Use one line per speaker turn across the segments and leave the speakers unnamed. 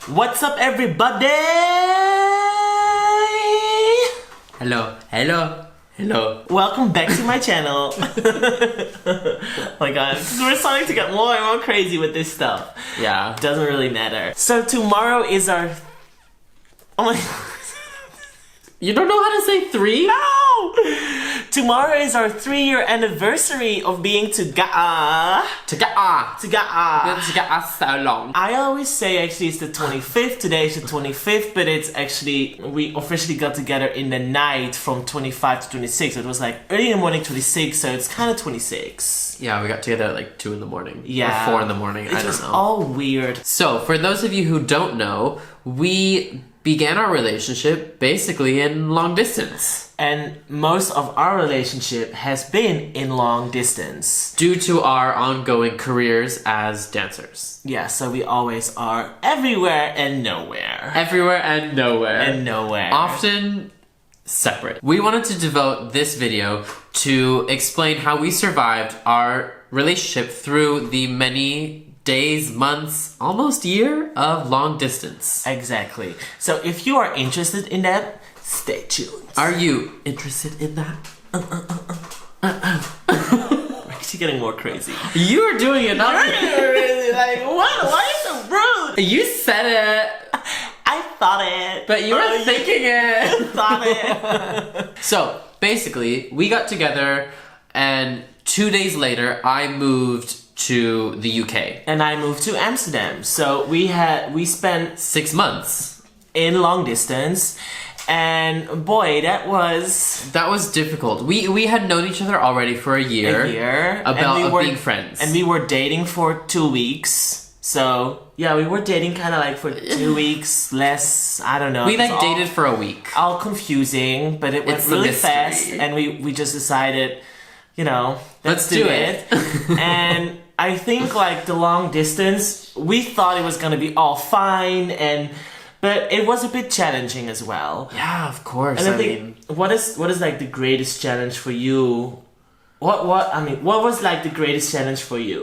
What's up, everybody?
Hello, hello, hello.
Welcome back to my channel. Oh my god, we're starting to get more and more crazy with this stuff.
Yeah.
Doesn't really matter. So tomorrow is our... Oh my...
You don't know how to say 3?
No! Tomorrow is our 3-year anniversary of being together.
Together.
Together.
Together so long.
I always say actually it's the 25th. Today is the 25th, but it's actually, we officially got together in the night from 25 to 26. So it was like early in the morning 26, so it's kind of 26.
Yeah, we got together at like 2 in the morning.
Yeah.
Or 4 in the morning, I
It
don't
was
know.
all weird.
So, for those of you who don't know, we began our relationship basically in long distance.
And most of our relationship has been in long distance.
Due to our ongoing careers as dancers.
Yeah, so we always are everywhere and nowhere.
Everywhere and nowhere.
And nowhere.
Often separate. We wanted to devote this video to explain how we survived our relationship through the many days, months, almost year of long distance.
Exactly. So if you are interested in that, stay tuned.
Are you interested in that?
We're actually getting more crazy.
You are doing it, not me.
Like, what? Why are you so rude?
You said it,
I thought it.
but you were thinking it.
Thought it.
So, basically, we got together and 2 days later, I moved to the UK.
And I moved to Amsterdam. So we spent
6 months.
in long distance. And boy, that was
That was difficult. We had known each other already for a year. About being friends.
And we were dating for 2 weeks. So yeah, we were dating kind of like for 2 weeks, less, I don't know.
We
It's
like
all-
dated for a week.
all confusing, but it went
It's the
really
mystery.
fast, and we just decided, you know,
Let's do it.
And I think like the long distance, we thought it was gonna be all fine, but it was a bit challenging as well.
Yeah, of course.
And I think what is like the greatest challenge for you? What was like the greatest challenge for you?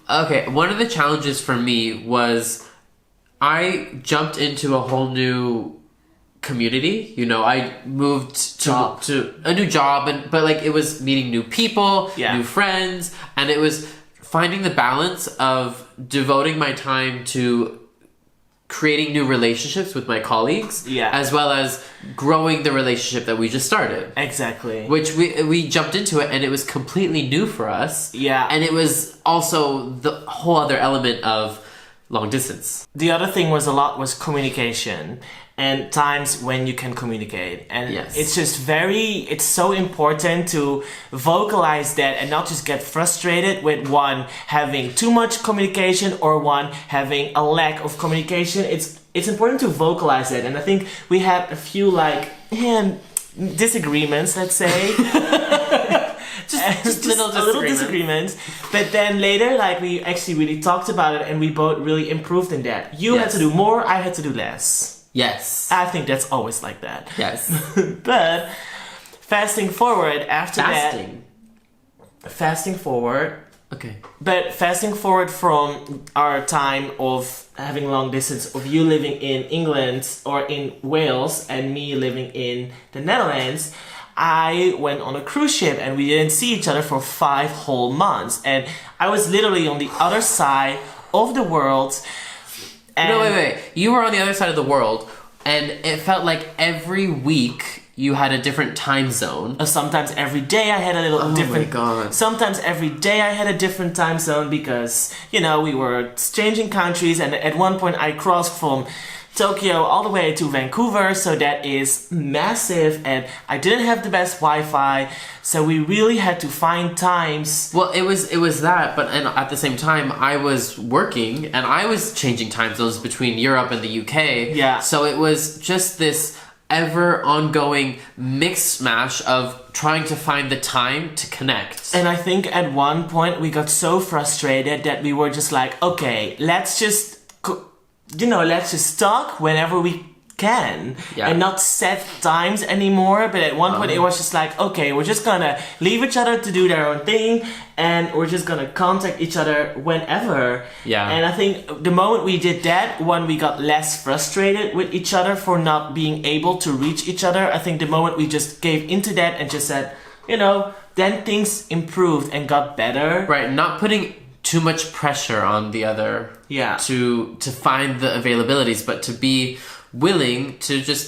Okay, one of the challenges for me was I jumped into a whole new community. You know, I moved to a new job, but like it was meeting new people,
Yeah.
new friends, and it was finding the balance of devoting my time to creating new relationships with my colleagues,
Yeah.
as well as growing the relationship that we just started.
Exactly.
Which we jumped into it, and it was completely new for us.
Yeah.
And it was also the whole other element of long distance.
The other thing was was communication and times when you can communicate. And
Yes.
it's just it's so important to vocalize that and not just get frustrated with one having too much communication or one having a lack of communication. It's important to vocalize it. And I think we had a few disagreements, let's say.
Just little
a little disagreements, but then later, like, we actually really talked about it, and we both really improved in that. You had
Yes.
to do more, I had to do less.
Yes.
I think that's always like that.
Yes.
But fasting forward after
Fasting.
that, fasting forward.
Okay.
But fasting forward from our time of having long distance, of you living in England or in Wales and me living in the Netherlands, I went on a cruise ship and we didn't see each other for 5 whole months. And I was literally on the other side of the world. And
No, wait. You were on the other side of the world, and it felt like every week you had a different time zone.
Sometimes every day I had a little different.
my God.
Sometimes every day I had a different time zone because, you know, we were changing countries, and at one point I crossed from Tokyo all the way to Vancouver, so that is massive, and I didn't have the best Wi-Fi, so we really had to find times.
Well, it was that, but and at the same time, I was working and I was changing time zones between Europe and the UK.
Yeah.
So it was just this ever ongoing mix mash of trying to find the time to connect.
And I think at one point we got so frustrated that we were just like, okay, let's just talk whenever we can.
Yeah.
And not set times anymore. But at one point it was just like, okay, we're just gonna leave each other to do their own thing, and we're just gonna contact each other whenever.
Yeah.
And I think the moment we did that, one, we got less frustrated with each other for not being able to reach each other. I think the moment we just gave into that and just said, you know, then things improved and got better.
Right, not putting too much pressure on the other
Yeah.
to find the availabilities, but to be willing to just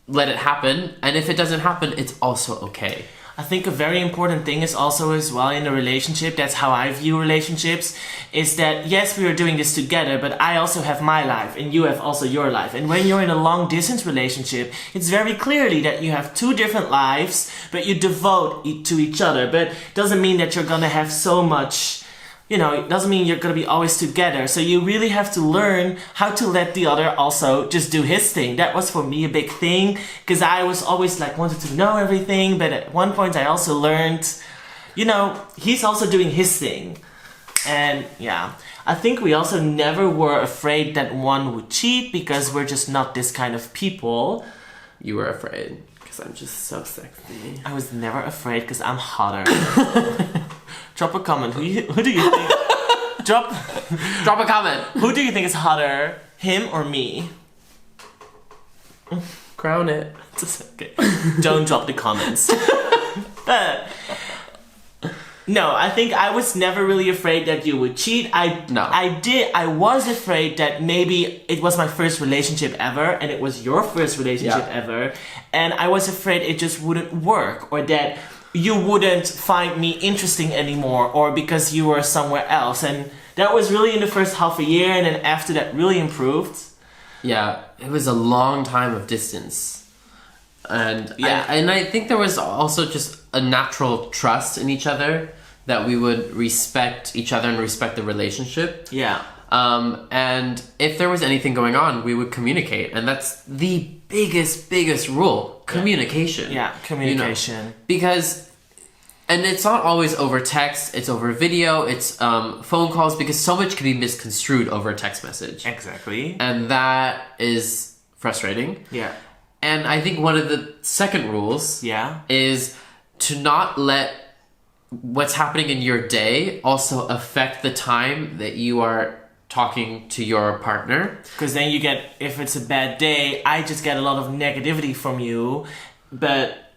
let it happen. And if it doesn't happen, it's also okay.
I think a very important thing is also as well in a relationship, that's how I view relationships, is that yes, we are doing this together, but I also have my life and you have also your life. And when you're in a long distance relationship, it's very clearly that you have two different lives, but you devote to each other. But it doesn't mean that you're gonna have so much, you know, it doesn't mean you're gonna be always together. So you really have to learn how to let the other also just do his thing. That was for me a big thing, because I was always like wanted to know everything, but at one point I also learned, you know, he's also doing his thing. And yeah, I think we also never were afraid that one would cheat, because we're just not this kind of people.
You were afraid because I'm just so sexy.
I was never afraid because I'm hotter. Drop a comment. Who do you think? Drop
a comment.
Who do you think is hotter, him or me?
Crown it.
Okay. Don't drop the comments. But no, I think I was never really afraid that you would cheat. I was afraid that maybe it was my first relationship ever, and it was your first relationship ever, and I was afraid it just wouldn't work, or that you wouldn't find me interesting anymore, or because you were somewhere else. And that was really in the first half a year, and then after that really improved.
Yeah, it was a long time of distance. And
Yeah.
I think there was also just a natural trust in each other, that we would respect each other and respect the relationship.
Yeah.
And if there was anything going on, we would communicate. And that's the biggest rule. Communication.
Yeah, communication.
You know? Because, and it's not always over text, it's over video, it's phone calls, because so much can be misconstrued over a text message.
Exactly.
And that is frustrating.
Yeah.
And I think one of the second rules
Yeah.
is to not let what's happening in your day also affect the time that you are talking to your partner.
Because then you get, if it's a bad day, I just get a lot of negativity from you,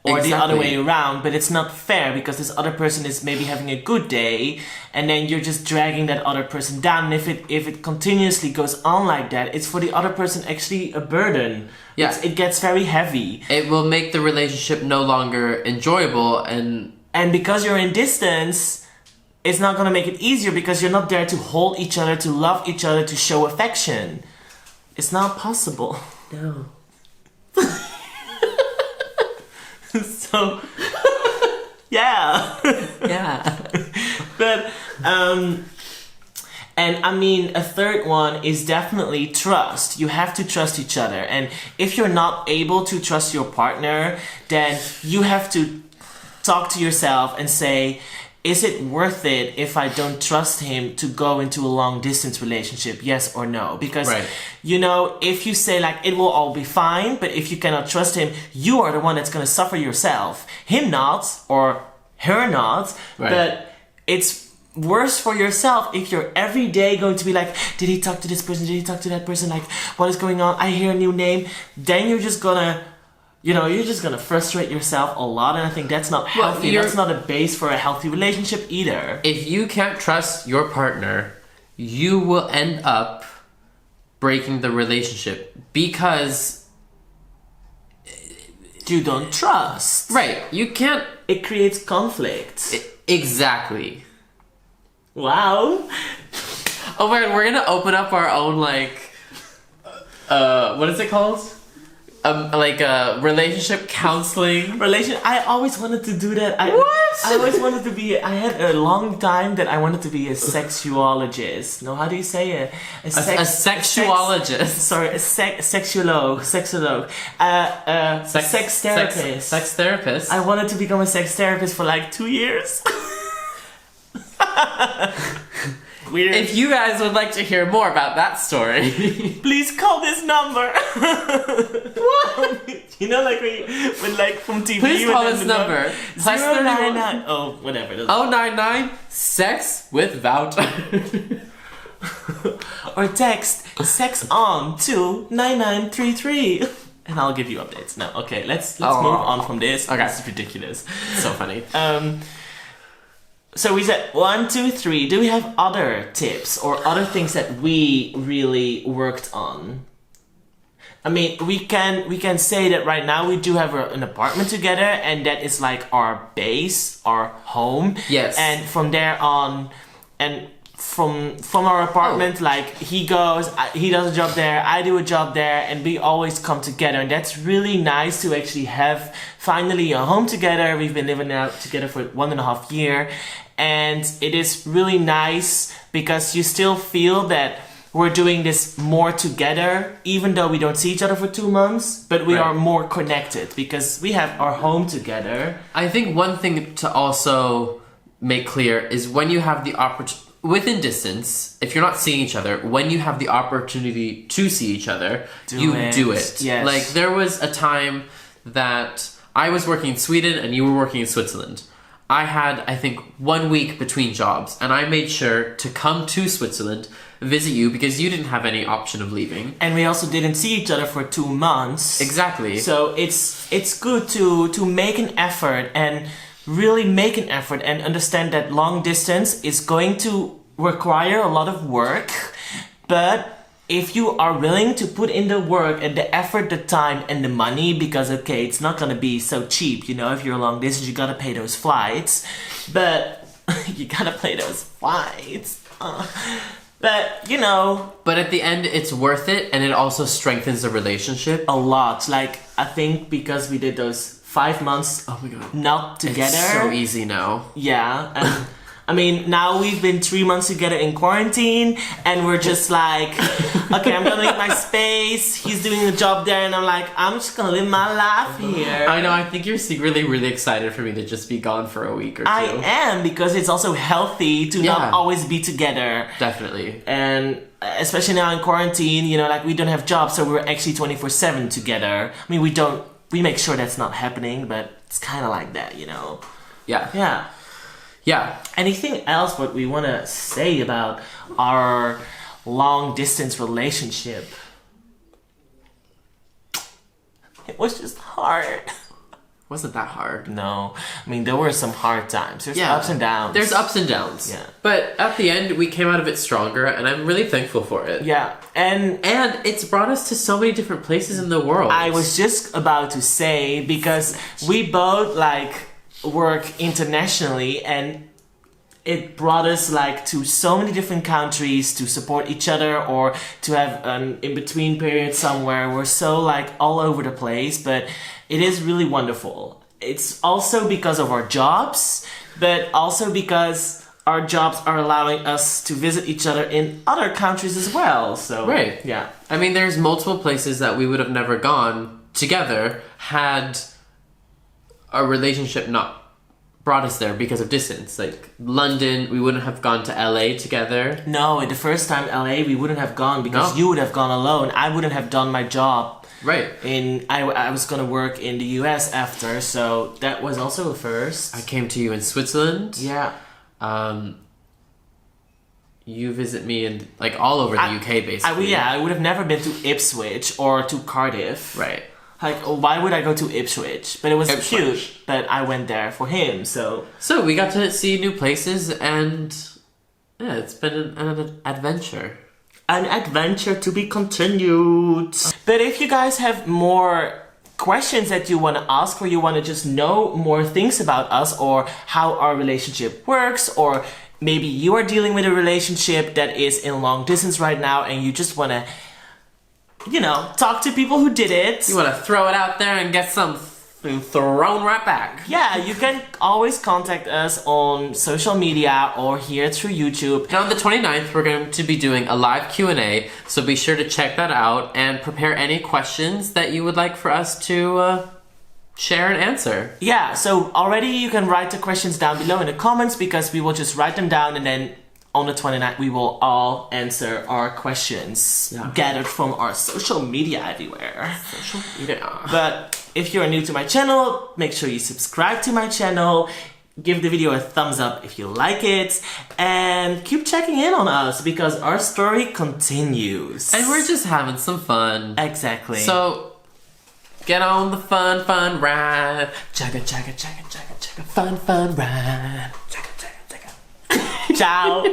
or the other way around, but it's not fair, because this other person is maybe having a good day, and then you're just dragging that other person down. And if it continuously goes on like that, it's for the other person actually a burden.
Yeah.
It gets very heavy.
It will make the relationship no longer enjoyable,
And because you're in distance, it's not gonna make it easier, because you're not there to hold each other, to love each other, to show affection. It's not possible.
No.
So, yeah.
Yeah.
But, and I mean, a third one is definitely trust. You have to trust each other. And if you're not able to trust your partner, then you have to talk to yourself and say, is it worth it if I don't trust him to go into a long distance relationship? Yes or no? Because, you know, if you say like, it will all be fine, but if you cannot trust him, you are the one that's going to suffer yourself. Him not, or her not, but it's worse for yourself if you're every day going to be like, did he talk to this person? Did he talk to that person? Like, what is going on? I hear a new name. Then you're just gonna, you know, you're just gonna frustrate yourself a lot, and I think that's not healthy. That's not a base for a healthy relationship either.
If you can't trust your partner, you will end up breaking the relationship, because
you don't trust.
Right, you can't.
It creates conflict.
Exactly.
Wow.
Oh my god, we're gonna open up our own, like, what is it called? Relationship counseling.
I always wanted to do that. I always wanted to be. I had a long time that I wanted to be a sexuologist. No, how do you say it?
A sexuologist.
Sexuologue. Sex therapist.
Sex therapist.
I wanted to become a sex therapist for like 2 years. Weird.
If you guys would like to hear more about that story,
Please call this number. You know, like when like from TV.
please
when
call
there's
this
the
number. Plus
099. Oh, whatever.
099 sex with Vout.
Or text sex on to 9933. And I'll give you updates. No, okay, let's move on from this.
Okay.
This is ridiculous.
So funny.
So we said 1, 2, 3. Do we have other tips or other things that we really worked on? I mean, we can say that right now we do have an apartment together, and that is like our base, our home.
Yes.
And from there on, and from our apartment, like he does a job there, I do a job there, and we always come together, and that's really nice to actually have finally a home together. We've been living now together for 1.5 years, and it is really nice because you still feel that we're doing this more together, even though we don't see each other for 2 months, but we
Right.
are more connected because we have our home together.
I think one thing to also make clear is when you have the opportunity, within distance, if you're not seeing each other, when you have the opportunity to see each other, you do it.
Yes.
Like, there was a time that I was working in Sweden and you were working in Switzerland. I had, I think, 1 week between jobs, and I made sure to come to Switzerland, visit you, because you didn't have any option of leaving.
And we also didn't see each other for 2 months.
Exactly.
So it's good to make an effort and really make an effort and understand that long distance is going to require a lot of work, but if you are willing to put in the work and the effort, the time and the money, because okay, it's not gonna be so cheap, you know, if you're long distance, you gotta pay those flights, but you gotta pay those flights. But, you know,
But at the end, it's worth it, and it also strengthens the relationship.
a lot. Like, I think because we did those 5 months
Oh my god.
not together.
It's so easy now.
Yeah, and I mean, now we've been 3 months together in quarantine, and we're just like, okay, I'm gonna make my space. He's doing a job there, and I'm like, I'm just gonna live my life here.
I know, I think you're secretly really excited for me to just be gone for a week or two.
I am, because it's also healthy to
Yeah.
not always be together.
Definitely.
And especially now in quarantine, you know, like we don't have jobs, so we're actually 24/7 together. I mean, we make sure that's not happening, but it's kind of like that, you know.
Yeah.
Yeah.
Yeah.
Anything else what we want to say about our long distance relationship? It was just hard.
Wasn't that hard.
No, I mean there were some hard times. There's ups and downs.
There's ups and downs.
Yeah.
But at the end, we came out of it stronger, and I'm really thankful for it.
Yeah, and
And it's brought us to so many different places in the world.
I was just about to say, because we both like work internationally, and it brought us like to so many different countries to support each other or to have an in-between period somewhere. We're so like all over the place, but it is really wonderful. It's also because of our jobs, but also because our jobs are allowing us to visit each other in other countries as well. So
Right.
yeah.
I mean, there's multiple places that we would have never gone together had a relationship not brought us there because of distance. Like London, we wouldn't have gone to LA together.
No, the first time LA we wouldn't have gone because
No.
you would have gone alone. I wouldn't have done my job.
Right.
I was gonna work in the US after, so that was also a first.
I came to you in Switzerland.
Yeah.
You visit me in like all over the UK basically.
I would have never been to Ipswich or to Cardiff.
Right.
Like, why would I go to Ipswich? But it was
Ipswich.
cute that I went there for him, so...
So we got to see new places, and yeah, it's been an adventure.
An adventure to be continued. But if you guys have more questions that you want to ask, or you want to just know more things about us or how our relationship works, or maybe you are dealing with a relationship that is in long distance right now and you just want to, you know, talk to people who did it.
You want to throw it out there and get some thrown right back.
Yeah, you can always contact us on social media or here through YouTube.
And on the 29th, we're going to be doing a live Q&A, so be sure to check that out and prepare any questions that you would like for us to share and answer.
Yeah, so already you can write the questions down below in the comments, because we will just write them down and then on the 29th, we will all answer our questions gathered from our social media everywhere.
Social media.
But if you're new to my channel, make sure you subscribe to my channel. Give the video a thumbs up if you like it. And keep checking in on us because our story continues.
And we're just having some fun.
Exactly.
So, get on the fun ride. Chugga, chugga, chugga, chugga, chugga. Fun ride. Chugga, chugga, chugga.
Ciao.